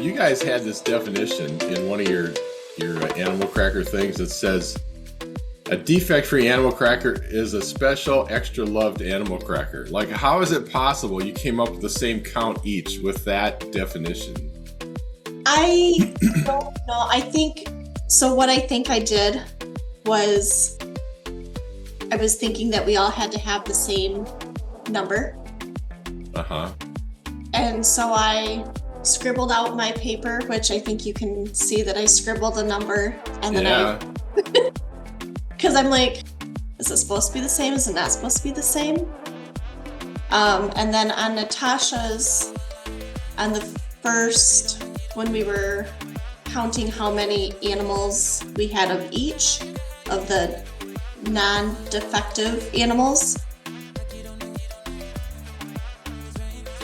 You guys had this definition in one of your animal cracker things that says a defect-free animal cracker is a special, extra loved animal cracker. Like, how is it possible you came up with the same count each with that definition? I don't know. I think so. What I think I did was I was thinking that we all had to have the same number. Uh-huh. And so I scribbled out my paper, which I think you can see that I scribbled a number. And then because I'm like, is it supposed to be the same? Is it not supposed to be the same? And then on Natasha's, on the first, when we were counting how many animals we had of each of the non-defective animals,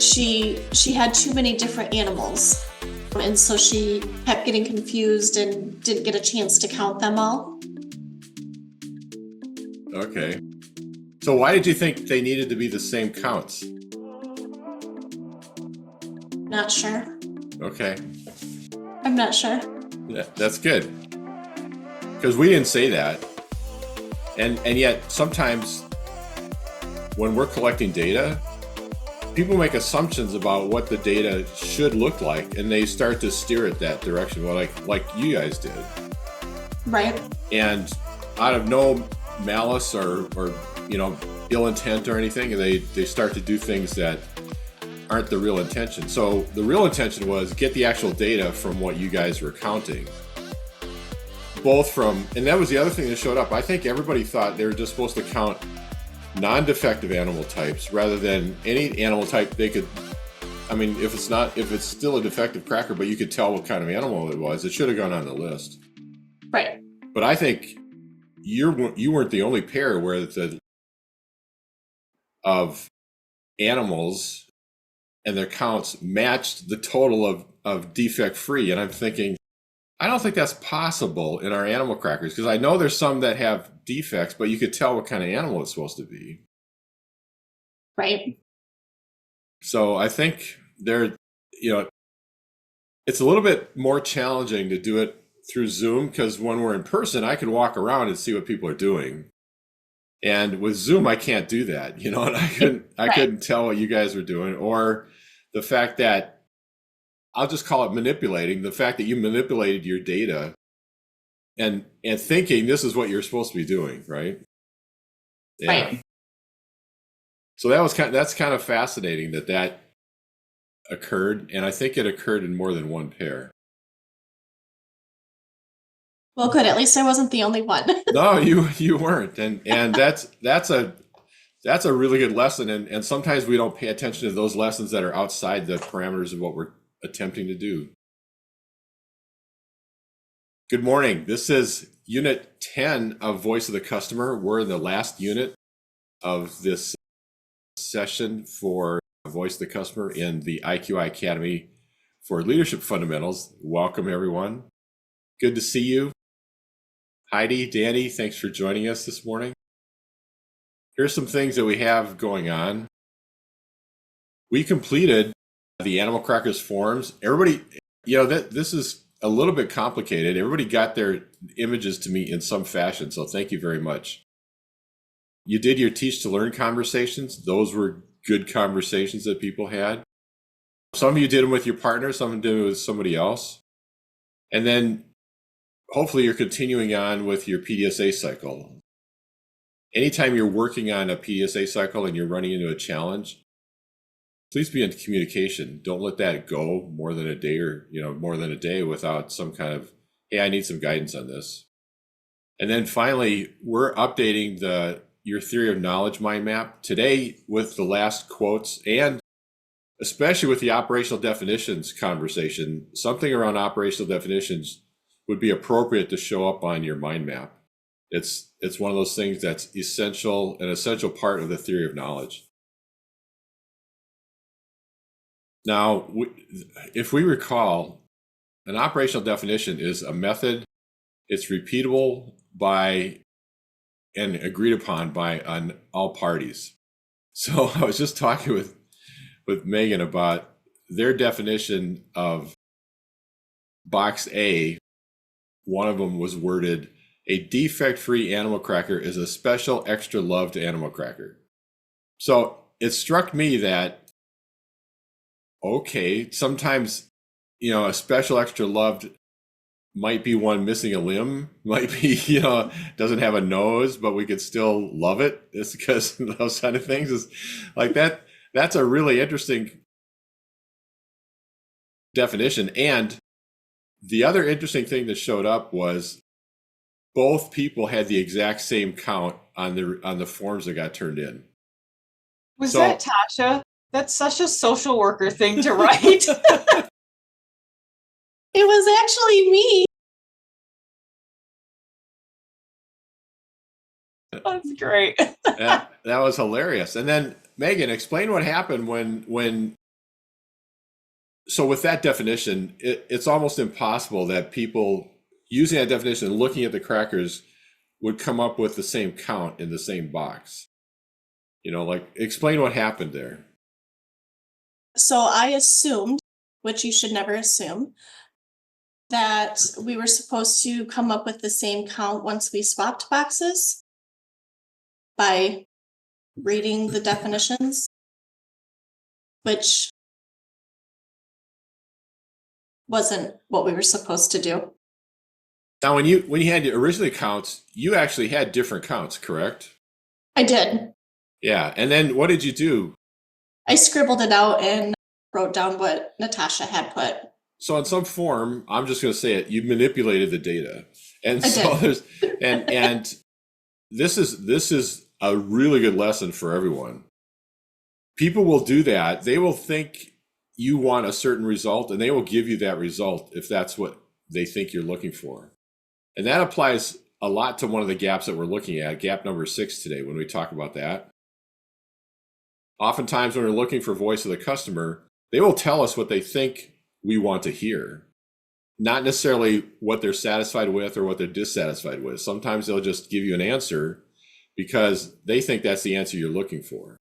she had too many different animals, and so she kept getting confused and didn't get a chance to count them all. Okay. So why did you think they needed to be the same counts? Not sure. Okay. I'm not sure. Yeah, that's good. Because we didn't say that. And yet sometimes when we're collecting data, people make assumptions about what the data should look like, and they start to steer it that direction, well, like you guys did. Right. And out of no malice or ill intent or anything, they start to do things that aren't the real intention. So the real intention was get the actual data from what you guys were counting. Both from, and that was the other thing that showed up. I think everybody thought they were just supposed to count non-defective animal types rather than any animal type they could. I mean, if it's still a defective cracker, but you could tell what kind of animal it was, it should have gone on the list. Right. But I think you weren't the only pair where of animals and their counts matched the total of defect free. And I'm thinking, I don't think that's possible in our animal crackers, because I know there's some that have defects, but you could tell what kind of animal it's supposed to be. Right. So I think it's a little bit more challenging to do it through Zoom, because when we're in person, I can walk around and see what people are doing. And with Zoom, I can't do that, and I couldn't tell what you guys were doing, or the fact that, I'll just call it manipulating, the fact that you manipulated your data and thinking this is what you're supposed to be doing, right? Yeah. Right. So that's kind of fascinating that occurred, and I think it occurred in more than one pair. Well, good. At least I wasn't the only one. No, you weren't, and that's a really good lesson, and sometimes we don't pay attention to those lessons that are outside the parameters of what we're attempting to do. Good morning. This is Unit 10 of Voice of the Customer. We're in the last unit of this session for Voice of the Customer in the IQI Academy for Leadership Fundamentals. Welcome, everyone. Good to see you. Heidi, Danny, thanks for joining us this morning. Here's some things that we have going on. We completed the Animal Crackers forums. Everybody, this is a little bit complicated. Everybody got their images to me in some fashion, so thank you very much. You did your teach to learn conversations. Those were good conversations that people had. Some of you did them with your partner, some of them did it with somebody else. And then hopefully you're continuing on with your PDSA cycle. Anytime you're working on a PDSA cycle and you're running into a challenge, please be in communication. Don't let that go more than a day without some kind of, hey, I need some guidance on this. And then finally, we're updating your theory of knowledge mind map today with the last quotes, and especially with the operational definitions conversation. Something around operational definitions would be appropriate to show up on your mind map. It's one of those things that's an essential part of the theory of knowledge. Now, if we recall, an operational definition is a method. It's repeatable by and agreed upon by all parties. So I was just talking with Megan about their definition of box A, one of them was worded, "A defect-free animal cracker is a special extra loved animal cracker." So it struck me that, okay, sometimes, a special extra loved might be one missing a limb, might be, doesn't have a nose, but we could still love it. It's because those kind of things is like that. That's a really interesting definition. And the other interesting thing that showed up was both people had the exact same count on the forms that got turned in. Was that Tasha? That's such a social worker thing to write. It was actually me. That's great. that was hilarious. And then Megan, explain what happened when. So with that definition, it's almost impossible that people using that definition and looking at the crackers would come up with the same count in the same box. Explain what happened there. So I assumed, which you should never assume, that we were supposed to come up with the same count once we swapped boxes by reading the definitions, which wasn't what we were supposed to do. Now, when you had your original counts, you actually had different counts, correct? I did. Yeah. And then what did you do? I scribbled it out and wrote down what Natasha had put. So in some form, I'm just going to say it, you manipulated the data. And I so did. and this is a really good lesson for everyone. People will do that. They will think you want a certain result and they will give you that result if that's what they think you're looking for. And that applies a lot to one of the gaps that we're looking at, gap number 6 today, when we talk about that. Oftentimes when we're looking for voice of the customer, they will tell us what they think we want to hear, not necessarily what they're satisfied with or what they're dissatisfied with. Sometimes they'll just give you an answer because they think that's the answer you're looking for.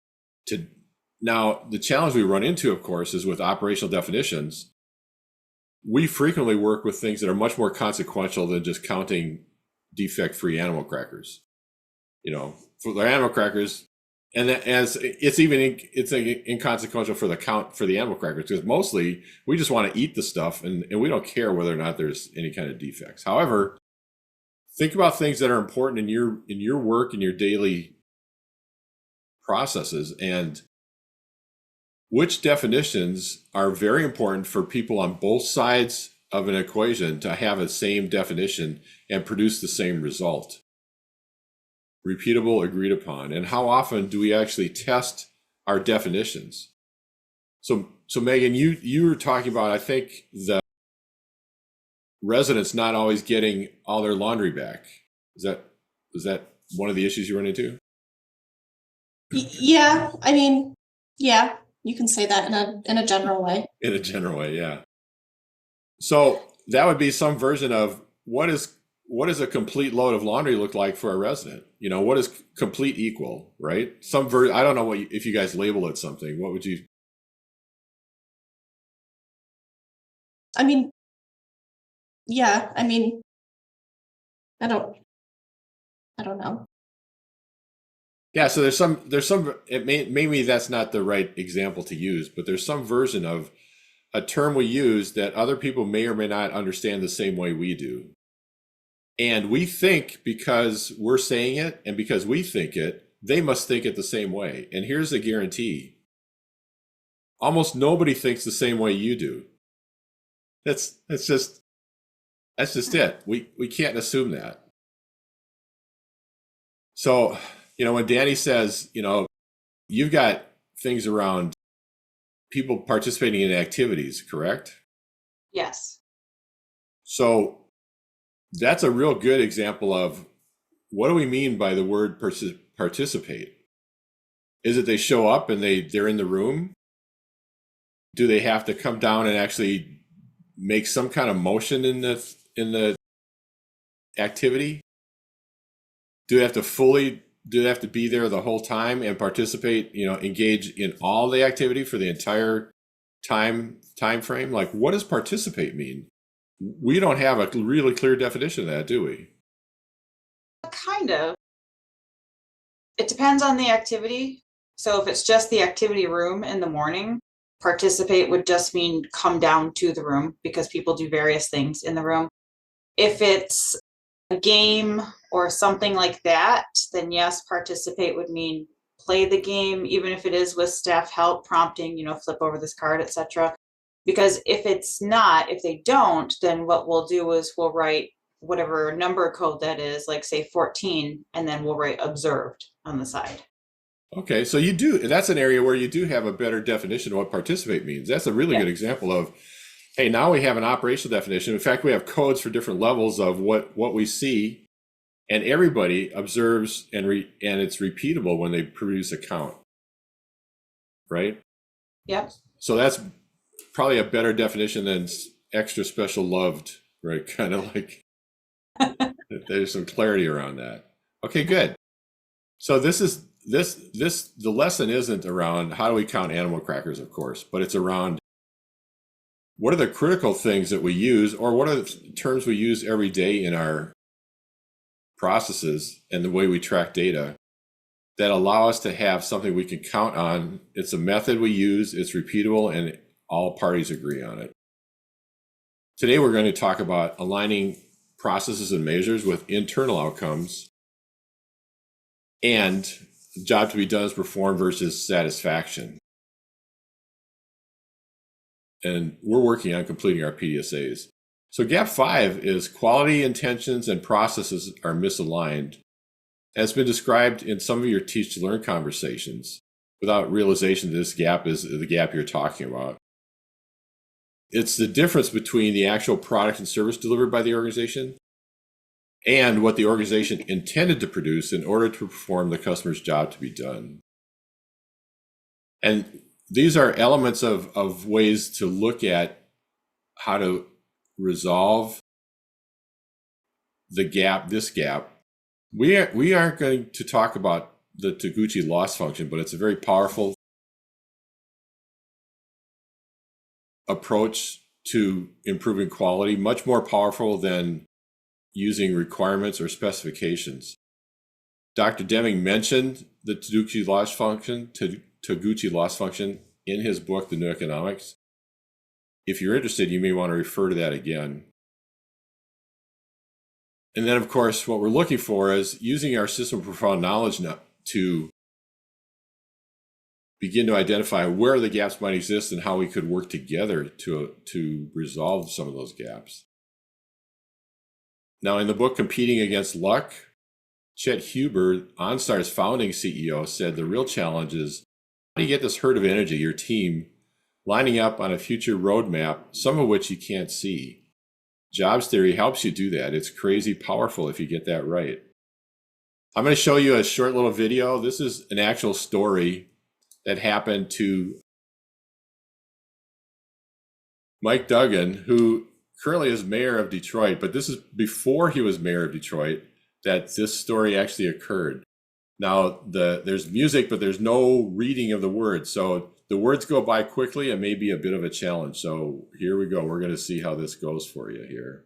Now, the challenge we run into, of course, is with operational definitions. We frequently work with things that are much more consequential than just counting defect-free animal crackers. For their animal crackers, and as it's inconsequential for the count for the animal crackers, because mostly we just want to eat the stuff and we don't care whether or not there's any kind of defects. However, think about things that are important in your work, in your daily processes, and which definitions are very important for people on both sides of an equation to have the same definition and produce the same result. Repeatable, agreed upon. And how often do we actually test our definitions? So Megan, you were talking about, I think, the residents not always getting all their laundry back. Is that one of the issues you run into? Yeah, yeah, you can say that in a general way. In a general way, yeah. So that would be some version of what does a complete load of laundry look like for a resident? What is complete equal, right? I don't know if you guys label it something. What would you? Yeah, I don't know. Yeah, so there's some, maybe that's not the right example to use, but there's some version of a term we use that other people may or may not understand the same way we do. And we think because we're saying it and because we think it, they must think it the same way. And here's a guarantee. Almost nobody thinks the same way you do. That's just it. We can't assume that. So, when Danny says, you've got things around people participating in activities, correct? Yes. So that's a real good example of what do we mean by the word participate? Is it they show up and they're in the room? Do they have to come down and actually make some kind of motion in the activity? Do they have to be there the whole time and participate, engage in all the activity for the entire time frame? Like, what does participate mean? we don't have a really clear definition of that, do we? Kind of. It depends on the activity. So if it's just the activity room in the morning, participate would just mean come down to the room because people do various things in the room. If it's a game or something like that, then yes, participate would mean play the game, even if it is with staff help prompting, flip over this card, etc. Because if it's not, if they don't, then what we'll do is we'll write whatever number code that is, like say 14, and then we'll write observed on the side. Okay, so that's an area where you do have a better definition of what participate means. That's a really good example of, hey, now we have an operational definition. In fact, we have codes for different levels of what we see, and everybody observes and it's repeatable when they produce a count, right? Yep. So that's probably a better definition than extra special loved, right? Kind of like there's some clarity around that. Okay, good. So the lesson isn't around how do we count animal crackers, of course, but it's around what are the critical things that we use, or what are the terms we use every day in our processes and the way we track data that allow us to have something we can count on. It's a method we use, it's repeatable, and all parties agree on it. Today, we're going to talk about aligning processes and measures with internal outcomes and the job to be done is performed versus satisfaction. And we're working on completing our PDSAs. So gap 5 is quality intentions and processes are misaligned. As been described in some of your teach to learn conversations without realization that this gap is the gap you're talking about. It's the difference between the actual product and service delivered by the organization and what the organization intended to produce in order to perform the customer's job to be done. And these are elements of ways to look at how to resolve the gap, this gap. We aren't going to talk about the Taguchi loss function, but it's a very powerful approach to improving quality, much more powerful than using requirements or specifications. Dr. Deming mentioned the Taguchi loss function in his book, The New Economics. If you're interested, you may want to refer to that again. And then, of course, what we're looking for is using our system of profound knowledge now to begin to identify where the gaps might exist and how we could work together to resolve some of those gaps. Now, in the book Competing Against Luck, Chet Huber, OnStar's founding CEO, said the real challenge is how do you get this herd of energy, your team, lining up on a future roadmap, some of which you can't see. Jobs theory helps you do that. It's crazy powerful if you get that right. I'm going to show you a short little video. This is an actual story that happened to Mike Duggan, who currently is mayor of Detroit, but this is before he was mayor of Detroit that this story actually occurred. Now, there's music, but there's no reading of the words. So the words go by quickly and may be a bit of a challenge. So here we go. We're going to see how this goes for you here.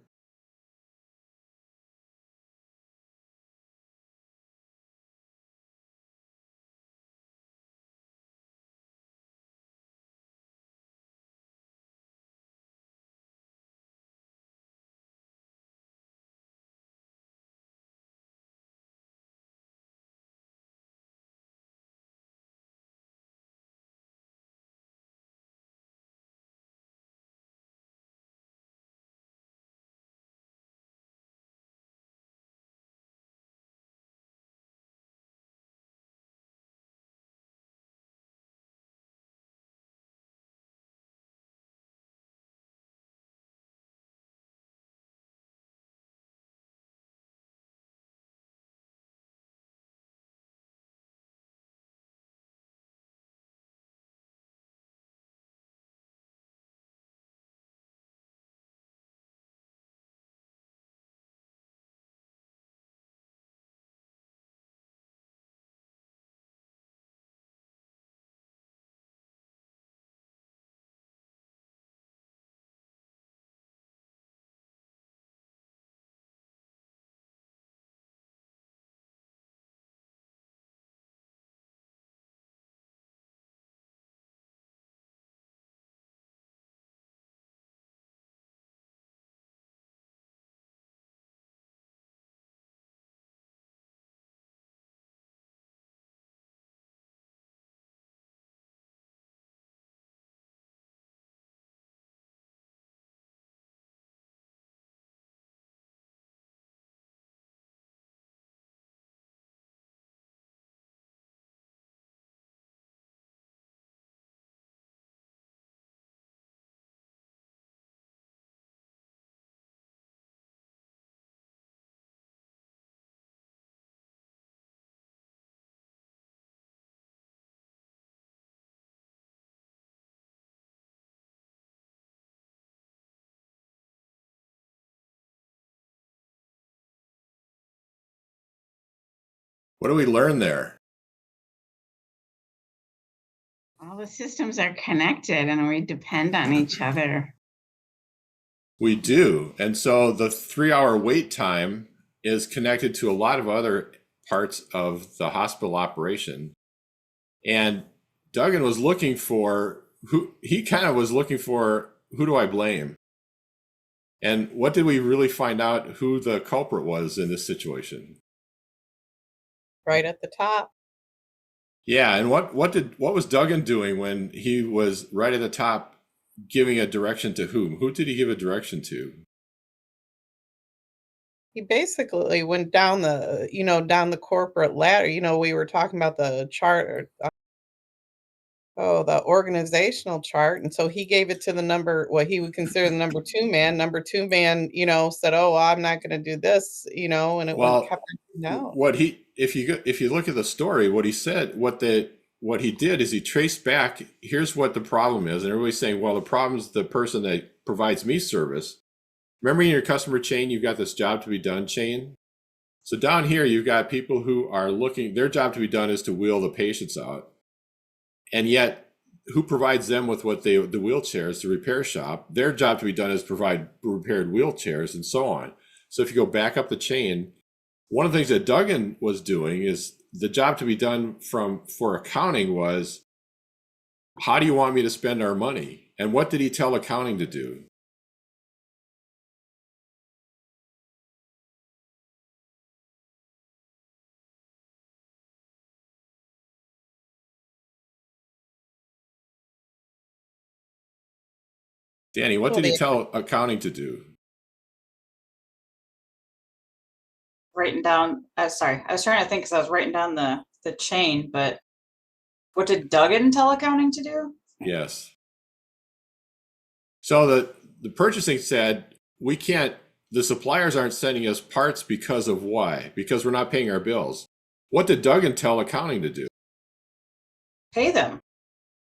What do we learn there? All the systems are connected and we depend on each other. We do. And so the 3-hour wait time is connected to a lot of other parts of the hospital operation. And Duggan was looking for who do I blame? And what did we really find out who the culprit was in this situation? Right at the top. Yeah, and what was Duggan doing when he was right at the top giving a direction to whom? Who did he give a direction to? He basically went down the corporate ladder. We were talking about the chart, the organizational chart. And so he gave it to what he would consider the number 2 man. Number 2 man, said, "Oh, I'm not going to do this," and it kept down. If you look at the story, what he said, what he did is he traced back, here's what the problem is. And everybody's saying, well, the problem is the person that provides me service. Remember in your customer chain, you've got this job to be done chain. So down here, you've got people who are looking, their job to be done is to wheel the patients out. And yet, who provides them with the wheelchairs, the repair shop? Their job to be done is provide repaired wheelchairs and so on. So if you go back up the chain, one of the things that Duggan was doing is the job to be done for accounting was, how do you want me to spend our money? And what did he tell accounting to do? Danny, what did he tell accounting to do? Writing down, sorry, I was trying to think because I was writing down the chain, but what did Duggan tell accounting to do? Yes. So the purchasing said, the suppliers aren't sending us parts because of why? Because we're not paying our bills. What did Duggan tell accounting to do? Pay them.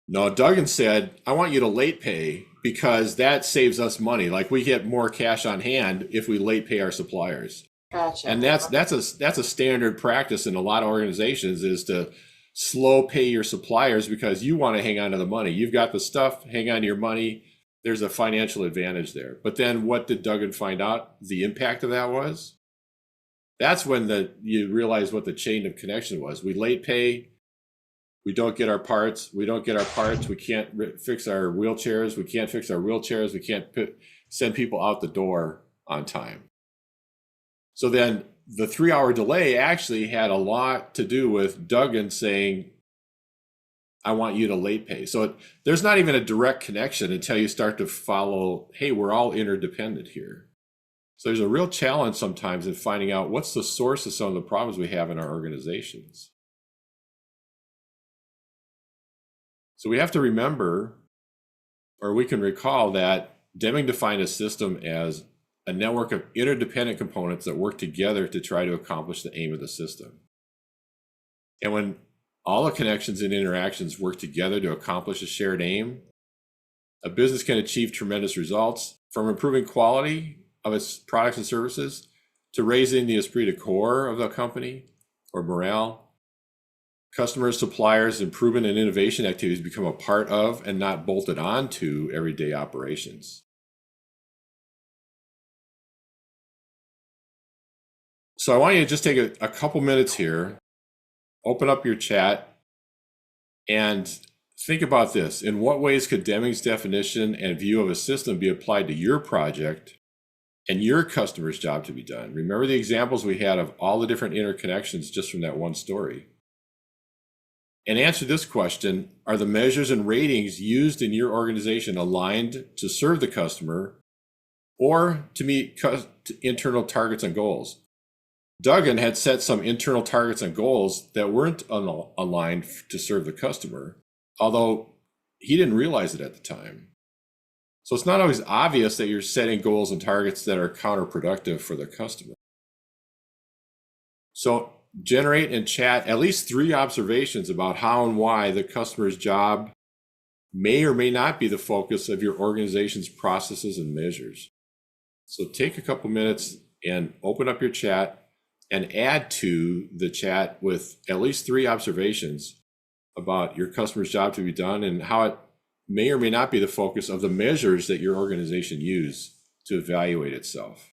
No, Duggan said, I want you to late pay because that saves us money. Like we get more cash on hand if we late pay our suppliers. Gotcha. And that's a standard practice in a lot of organizations, is to slow pay your suppliers because you want to hang on to the money. You've got the stuff, hang on to your money. There's a financial advantage there. But then what did Duggan find out the impact of that was? That's when you realize what the chain of connection was. We late pay, we don't get our parts, we can't fix our wheelchairs, we can't fix our wheelchairs, we can't send people out the door on time. So then the 3-hour delay actually had a lot to do with Duggan saying, I want you to late pay. So there's not even a direct connection until you start to follow, hey, we're all interdependent here. So there's a real challenge sometimes in finding out what's the source of some of the problems we have in our organizations. So we have to remember, or we can recall, that Deming defined a system as a network of interdependent components that work together to try to accomplish the aim of the system. And when all the connections and interactions work together to accomplish a shared aim, a business can achieve tremendous results, from improving quality of its products and services to raising the esprit de corps of the company or morale. Customers, suppliers, improvement and innovation activities become a part of and not bolted onto everyday operations. So I want you to just take a couple minutes here, open up your chat, and think about this. In what ways could Deming's definition and view of a system be applied to your project and your customer's job to be done? Remember the examples we had of all the different interconnections just from that one story. And answer this question: are the measures and ratings used in your organization aligned to serve the customer or to meet internal targets and goals? Duggan had set some internal targets and goals that weren't aligned to serve the customer, although he didn't realize it at the time. So it's not always obvious that you're setting goals and targets that are counterproductive for the customer. So generate and chat at least 3 observations about how and why the customer's job may or may not be the focus of your organization's processes and measures. So take a couple minutes and open up your chat. and add to the chat with at least 3 observations about your customer's job to be done and how it may or may not be the focus of the measures that your organization use to evaluate itself.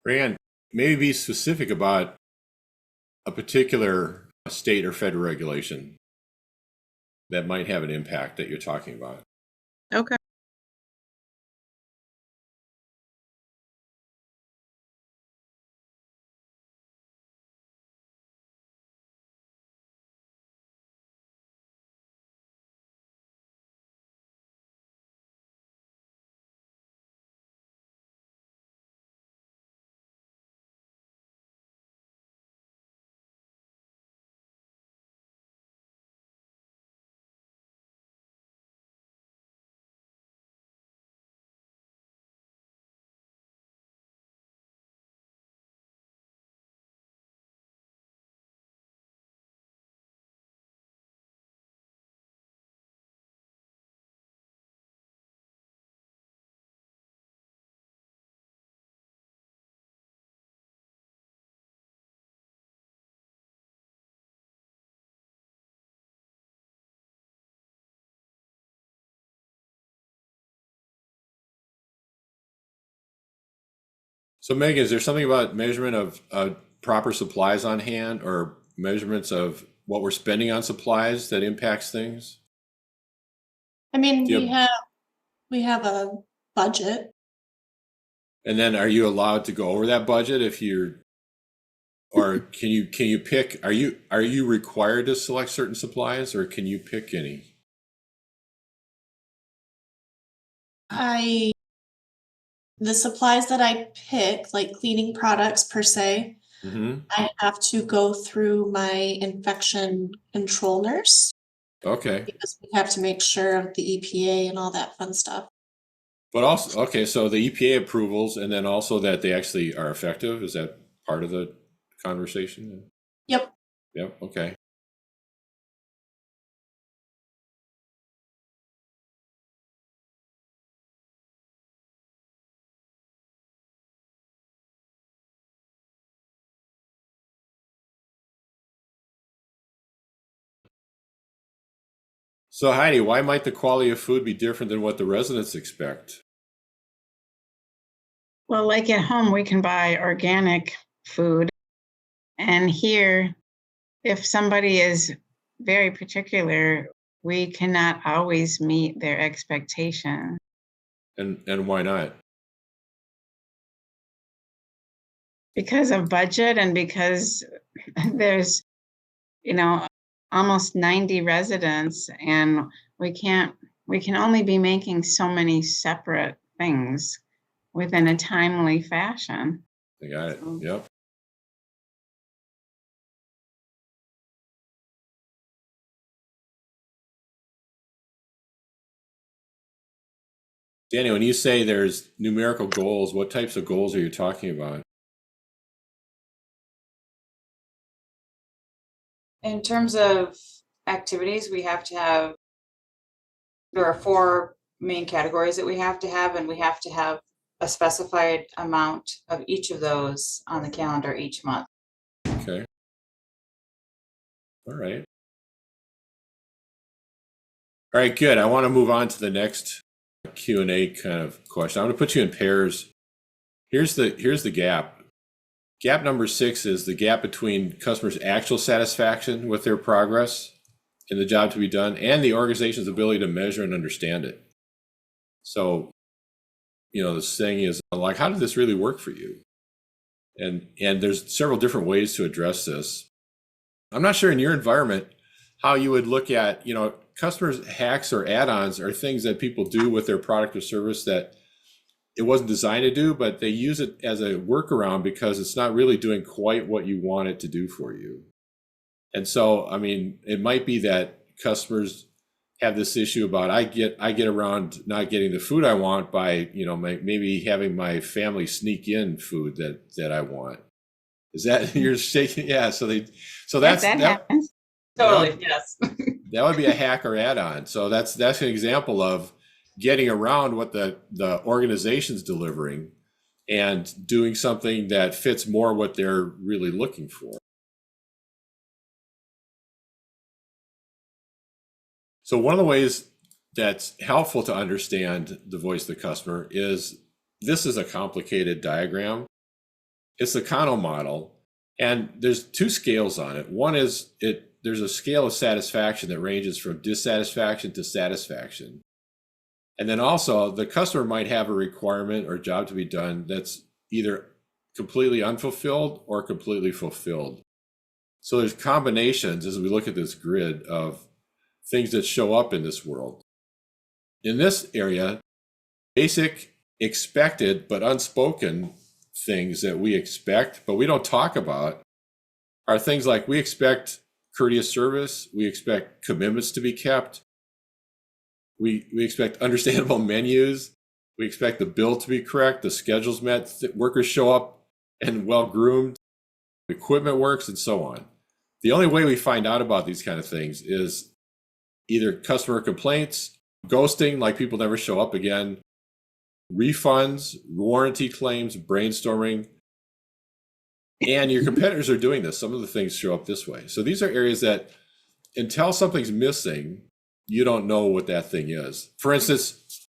Rand, maybe be specific about a particular state or federal regulation that might have an impact that you're talking about. Okay. So Megan, is there something about measurement of proper supplies on hand or measurements of what we're spending on supplies that impacts things? I mean, Do you we have a budget. And then are you allowed to go over that budget if you're, or can you pick, are you required to select certain supplies or can you pick any? The supplies that I pick, like cleaning products per se, Mm-hmm. I have to go through my infection control nurse Okay. because we have to make sure of the EPA and all that fun stuff. But also, okay, so the EPA approvals and then also that they actually are effective, is that part of the conversation? Yep. Yep, okay. So Heidi, why might the quality of food be different than what the residents expect? Well, like at home, we can buy organic food. And here, if somebody is very particular, we cannot always meet their expectation. And why not? Because of budget and because there's, almost 90 residents and we can only be making so many separate things within a timely fashion. I got it. Yep. Danny, when you say there's numerical goals, what types of goals are you talking about? In terms of activities, we have to have, there are 4 main categories that we have to have, and we have to have a specified amount of each of those on the calendar each month. Okay. All right. All right, good. I want to move on to the next Q&A kind of question. I'm going to put you in pairs. Here's the gap. Gap number 6 is the gap between customers' actual satisfaction with their progress in the job to be done and the organization's ability to measure and understand it. So, this thing is like, how did this really work for you? And there's several different ways to address this. I'm not sure in your environment how you would look at, customers' hacks or add-ons are things that people do with their product or service that it wasn't designed to do, but they use it as a workaround because it's not really doing quite what you want it to do for you. And so, it might be that customers have this issue about I get around not getting the food I want by, maybe having my family sneak in food that I want. Is that you're shaking? Yeah. So that happens. Totally, yes. That would be a hack or add-on. So that's an example of getting around what the organization's delivering and doing something that fits more what they're really looking for. So one of the ways that's helpful to understand the voice of the customer is this is a complicated diagram. It's the Kano model, and there's 2 scales on it. One is there's a scale of satisfaction that ranges from dissatisfaction to satisfaction. And then also the customer might have a requirement or job to be done that's either completely unfulfilled or completely fulfilled. So there's combinations as we look at this grid of things that show up in this world. In this area, basic, expected, but unspoken things that we expect, but we don't talk about are things like we expect courteous service, we expect commitments to be kept, we expect understandable menus, we expect the bill to be correct, the schedule's met, workers show up and well-groomed, equipment works, and so on. The only way we find out about these kind of things is either customer complaints, ghosting, like people never show up again, refunds, warranty claims, brainstorming, and your competitors are doing this. Some of the things show up this way. So these are areas that until something's missing, you don't know what that thing is. For instance,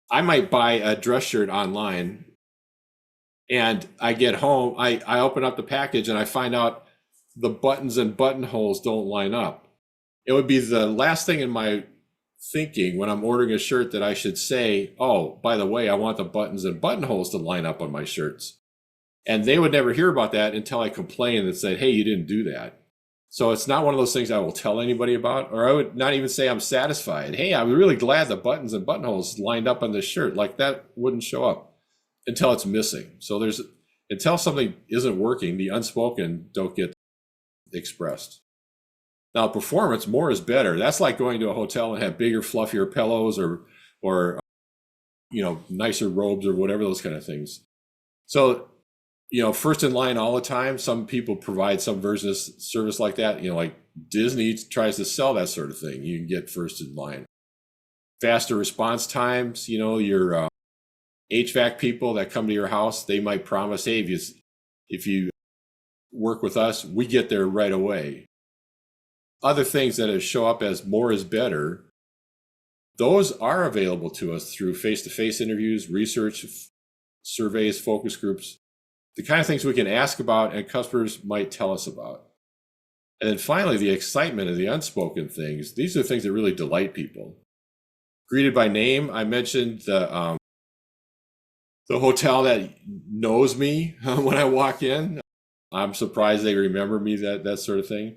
I might buy a dress shirt online and I get home, I open up the package and I find out the buttons and buttonholes don't line up. It would be the last thing in my thinking when I'm ordering a shirt that I should say, oh, by the way, I want the buttons and buttonholes to line up on my shirts. And they would never hear about that until I complained and said, hey, you didn't do that. So it's not one of those things I will tell anybody about, or I would not even say I'm satisfied. Hey, I'm really glad the buttons and buttonholes lined up on this shirt. Like that wouldn't show up until it's missing. So until something isn't working, the unspoken don't get expressed. Now, performance, more is better. That's like going to a hotel and have bigger, fluffier pillows or nicer robes or whatever, those kind of things. So, first in line all the time. Some people provide some version of service like that. Like Disney tries to sell that sort of thing. You can get first in line. Faster response times. Your HVAC people that come to your house, they might promise, hey, if you work with us, we get there right away. Other things that show up as more is better, those are available to us through face-to-face interviews, research, surveys, focus groups, the kind of things we can ask about and customers might tell us about. And then finally, the excitement of the unspoken things. These are things that really delight people. Greeted by name, I mentioned the hotel that knows me when I walk in. I'm surprised they remember me, that sort of thing.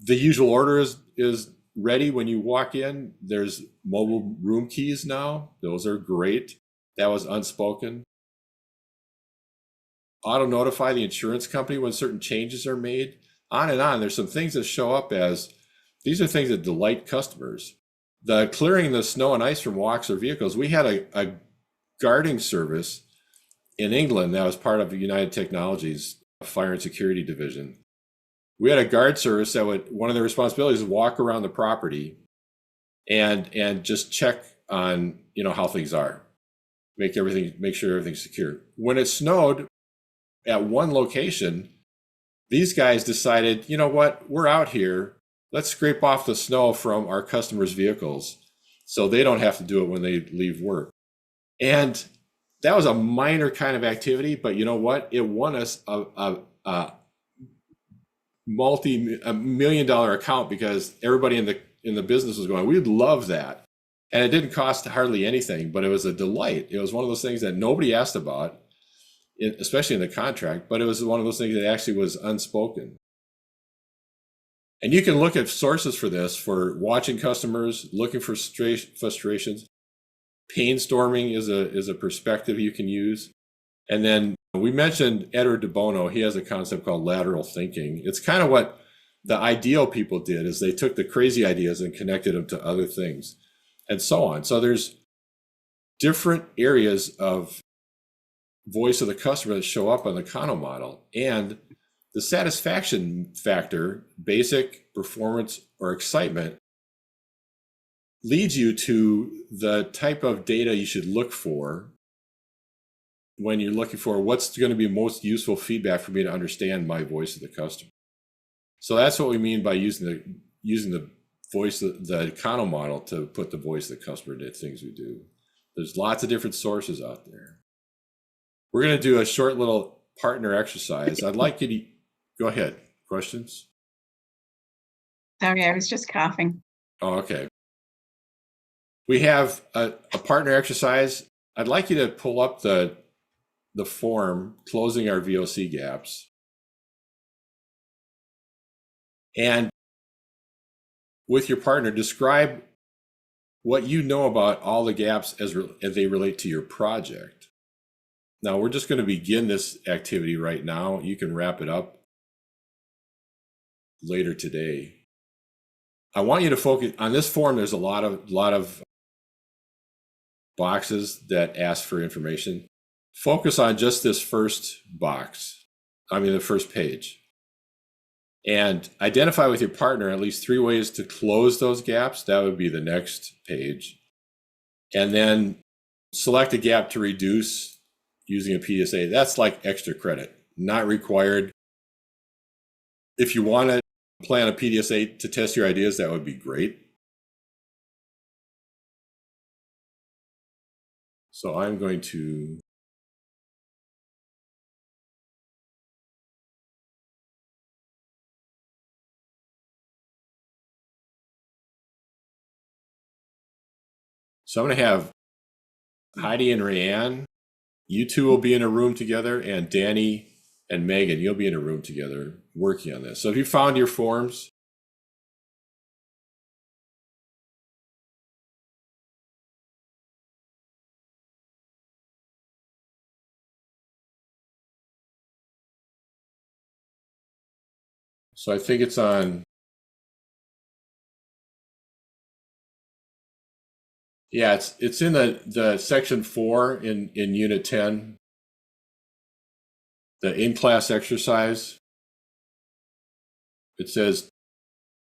The usual order is ready when you walk in. There's mobile room keys now. Those are great. That was unspoken. Auto notify the insurance company when certain changes are made. On and on. There's some things that show up as these are things that delight customers. the clearing the snow and ice from walks or vehicles, we had a guarding service in England that was part of United Technologies Fire and Security Division. We had a guard service that would, one of their responsibilities was walk around the property and just check on, how things are, make sure everything's secure. When it snowed at one location, these guys decided, you know what, we're out here, let's scrape off the snow from our customers' vehicles so they don't have to do it when they leave work. And that was a minor kind of activity, but you know what? It won us a multi-million-dollar account because everybody in the business was going, we'd love that. And it didn't cost hardly anything, but it was a delight. It was one of those things that nobody asked about, especially in the contract, but it was one of those things that actually was unspoken. And you can look at sources for this, for watching customers, looking for frustrations. Painstorming is a perspective you can use. And then we mentioned Edward de Bono. He has a concept called lateral thinking. It's kind of what the ideal people did, is they took the crazy ideas and connected them to other things and so on. So there's different areas of voice of the customer that show up on the Kano model. And the satisfaction factor, basic, performance, or excitement, leads you to the type of data you should look for when you're looking for what's going to be most useful feedback for me to understand my voice of the customer. So that's what we mean by using the voice, the Kano model, to put the voice of the customer into things we do. There's lots of different sources out there. We're going to do a short little partner exercise. I'd like you to go ahead. Questions? Sorry, I was just coughing. Oh, okay. We have a partner exercise. I'd like you to pull up the form, closing our VOC gaps. And with your partner, describe what you know about all the gaps as they relate to your project. Now, we're just going to begin this activity right now. You can wrap it up later today. I want you to focus on this form. There's a lot of boxes that ask for information. Focus on just this first box, the first page. And identify with your partner at least 3 ways to close those gaps. That would be the next page. And then select a gap to reduce using a PDSA. That's like extra credit, not required. If you want to plan a PDSA to test your ideas, that would be great. So I'm going to I'm going to have Heidi and Rayanne, you two will be in a room together, and Danny and Megan, you'll be in a room together working on this. So if you found your forms, so I think it's on, yeah, it's in the section 4 in unit 10, the in-class exercise. It says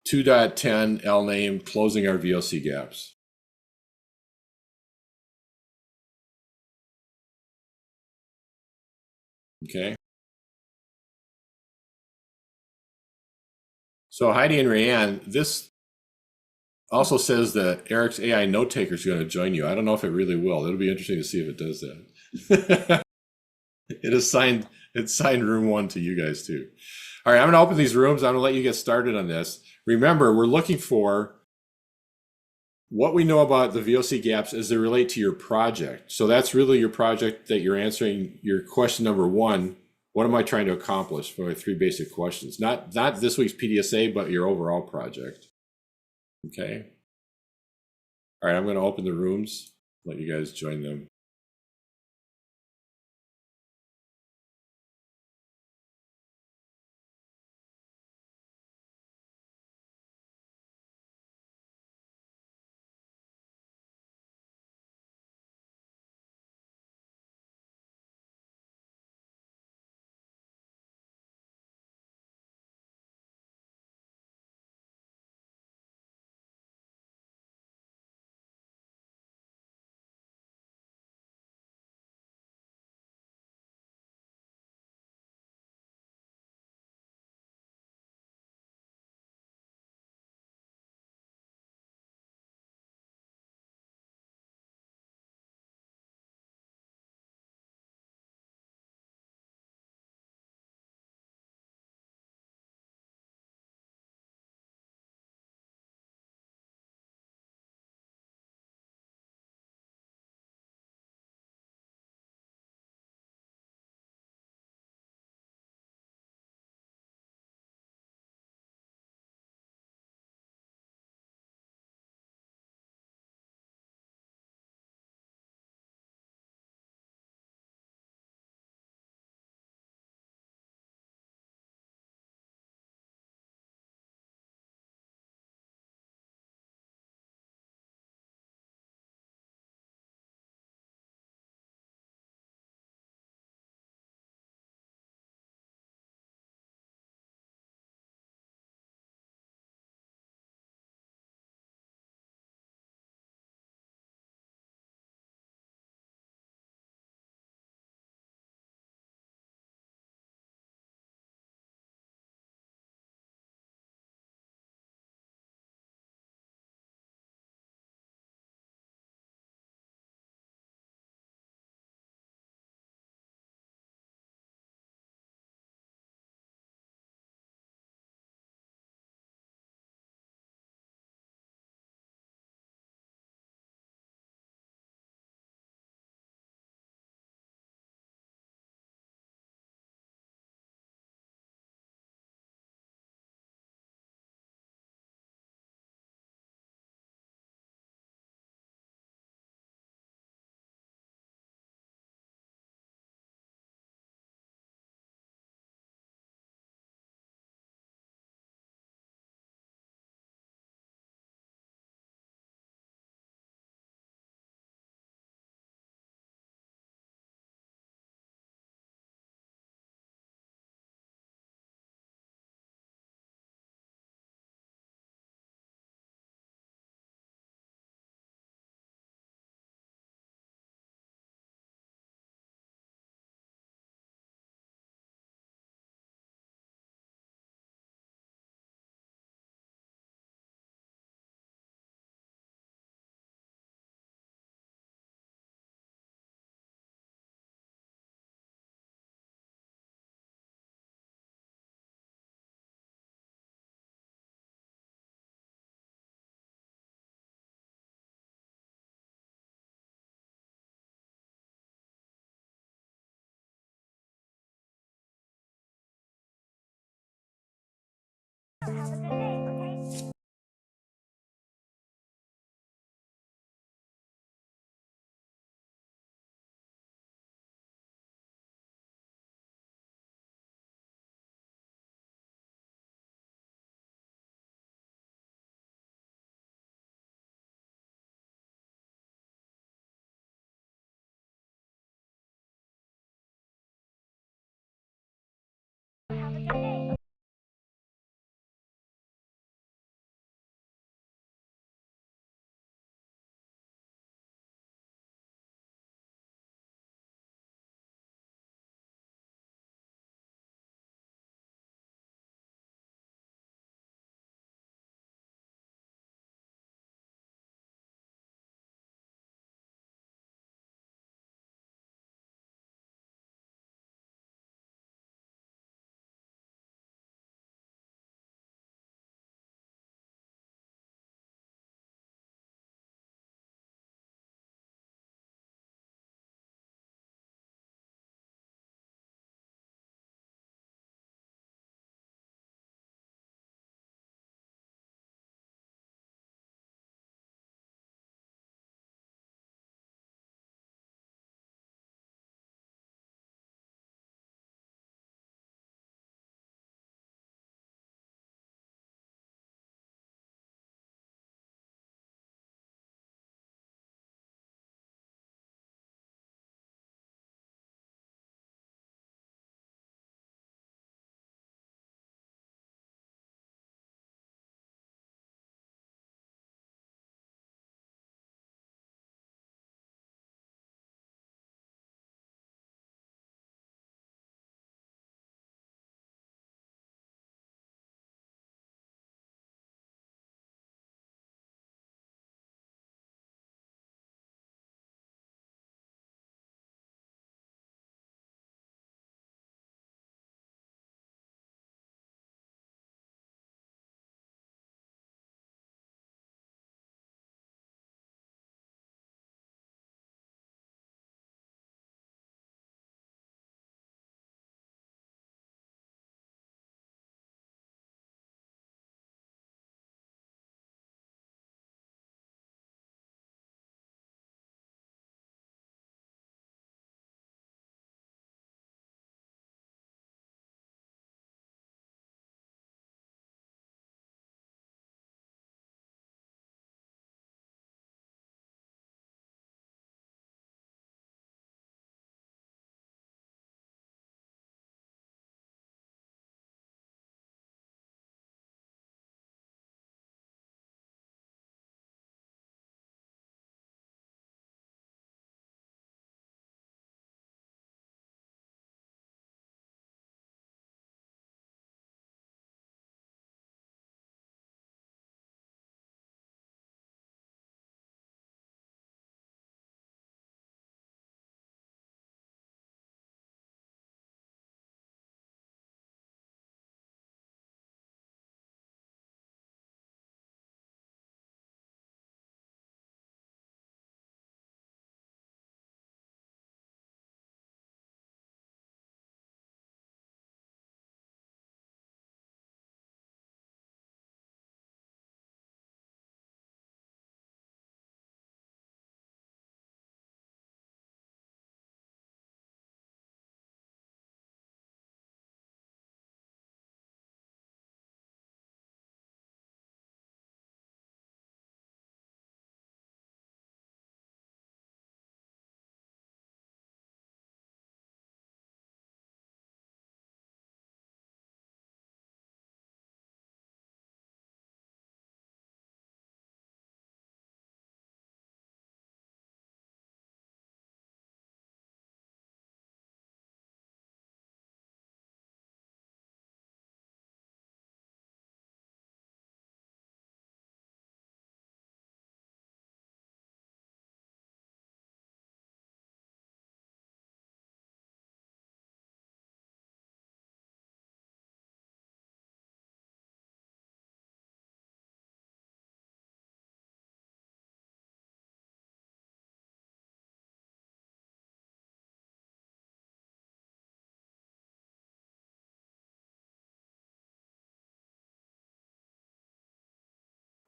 2.10 LNAME, closing our VOC gaps. Okay. So Heidi and Rayanne, this also says that Eric's AI note taker is going to join you. I don't know if it really will. It'll be interesting to see if it does that. It's signed room 1 to you guys too. All right, I'm going to open these rooms. I'm going to let you get started on this. Remember, we're looking for what we know about the VOC gaps as they relate to your project. So that's really your project that you're answering. Your question number 1, what am I trying to accomplish for my 3 basic questions? Not this week's PDSA, but your overall project. Okay. All right, I'm going to open the rooms, let you guys join them.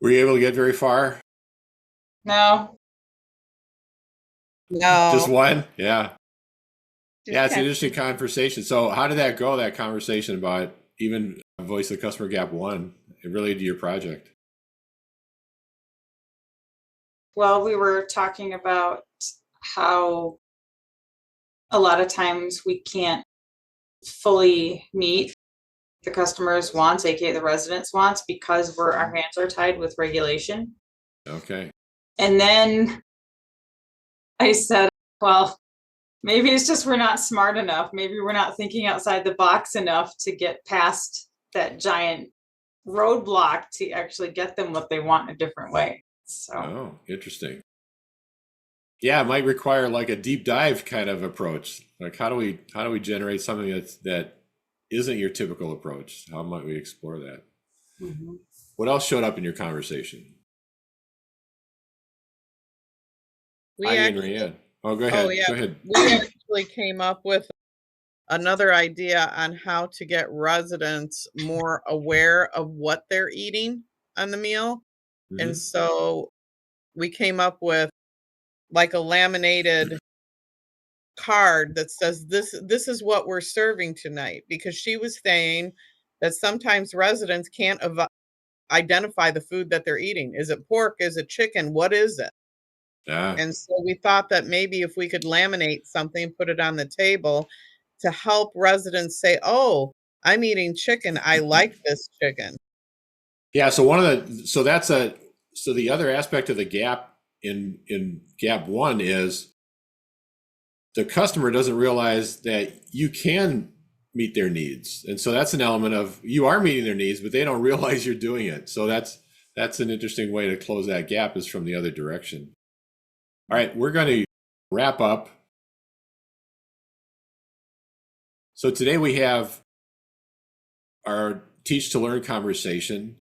Were you able to get very far? No. No. Just one? Yeah. Just Yeah, it's an kind- interesting conversation. So how did that go, that conversation about even Voice of the Customer Gap 1 related to your project? Well, we were talking about how a lot of times we can't fully meet the customer's wants, aka the residents' wants, because our hands are tied with regulation. Okay. And then I said, well, maybe it's just we're not smart enough. Maybe we're not thinking outside the box enough to get past that giant roadblock to actually get them what they want in a different way. So, Oh, interesting. Yeah, it might require like a deep dive kind of approach. Like how do we generate something that isn't your typical approach? How might we explore that? What else showed up in your conversation? We Heidi and actually, Rhiannon. Oh, go ahead. yeah. Go ahead. We actually came up with another idea on how to get residents more aware of what they're eating on the meal. And so we came up with like a laminated card that says this is what we're serving tonight, because she was saying that sometimes residents can't identify the food that they're eating. Is it pork? Is it chicken? What is it? Yeah. And so we thought that maybe if we could laminate something, put it on the table to help residents say, oh, I'm eating chicken. I like this chicken. Yeah. So so the other aspect of the gap in gap 1 is the customer doesn't realize that you can meet their needs. And so that's an element of you are meeting their needs, but they don't realize you're doing it. So that's an interesting way to close that gap, is from the other direction. All right, we're going to wrap up. So today we have our Teach to Learn conversation.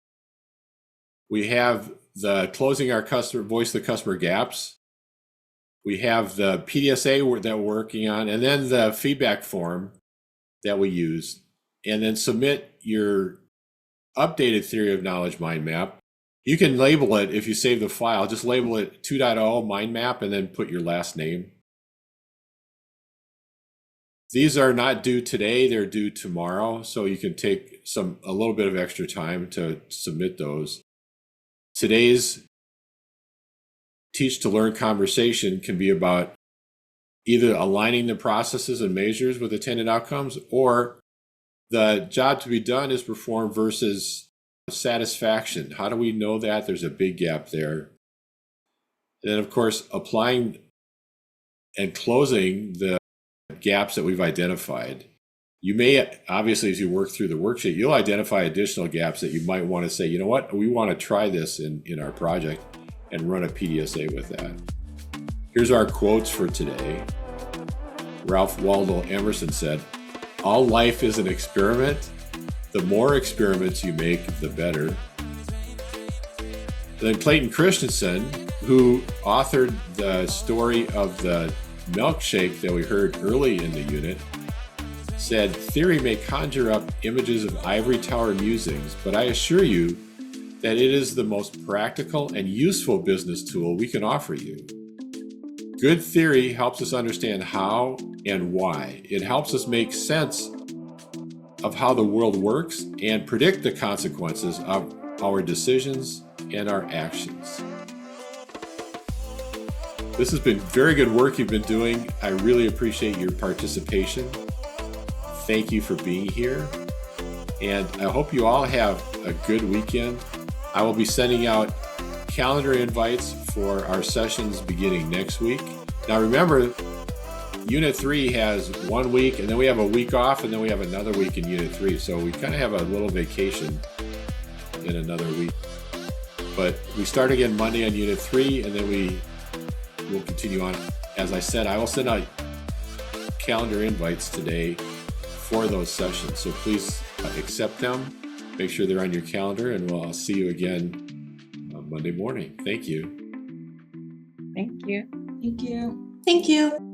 We have the closing our voice of the customer gaps. We have the PDSA that we're working on, and then the feedback form that we use, and then submit your updated theory of knowledge mind map. You can label it, if you save the file, just label it 2.0 mind map and then put your last name. These are not due today, they're due tomorrow, so you can take a little bit of extra time to submit those. Today's Teach to Learn conversation can be about either aligning the processes and measures with intended outcomes, or the job to be done is performed versus satisfaction. How do we know that? There's a big gap there. And then, of course, applying and closing the gaps that we've identified. You may, obviously, as you work through the worksheet, you'll identify additional gaps that you might want to say, you know what, we want to try this in our project and run a PDSA with that. Here's our quotes for today. Ralph Waldo Emerson said, "All life is an experiment. The more experiments you make, the better." Then Clayton Christensen, who authored the story of the milkshake that we heard early in the unit, said, "Theory may conjure up images of ivory tower musings, but I assure you that it is the most practical and useful business tool we can offer you. Good theory helps us understand how and why. It helps us make sense of how the world works and predict the consequences of our decisions and our actions." This has been very good work you've been doing. I really appreciate your participation. Thank you for being here. And I hope you all have a good weekend. I will be sending out calendar invites for our sessions beginning next week. Now remember, Unit 3 has 1 week, and then we have a week off, and then we have another week in Unit 3. So we kind of have a little vacation in another week. But we start again Monday on Unit 3, and then we will continue on. As I said, I will send out calendar invites today for those sessions. So please accept them. Make sure they're on your calendar, and I'll see you again on Monday morning. Thank you. Thank you. thank you. Thank you.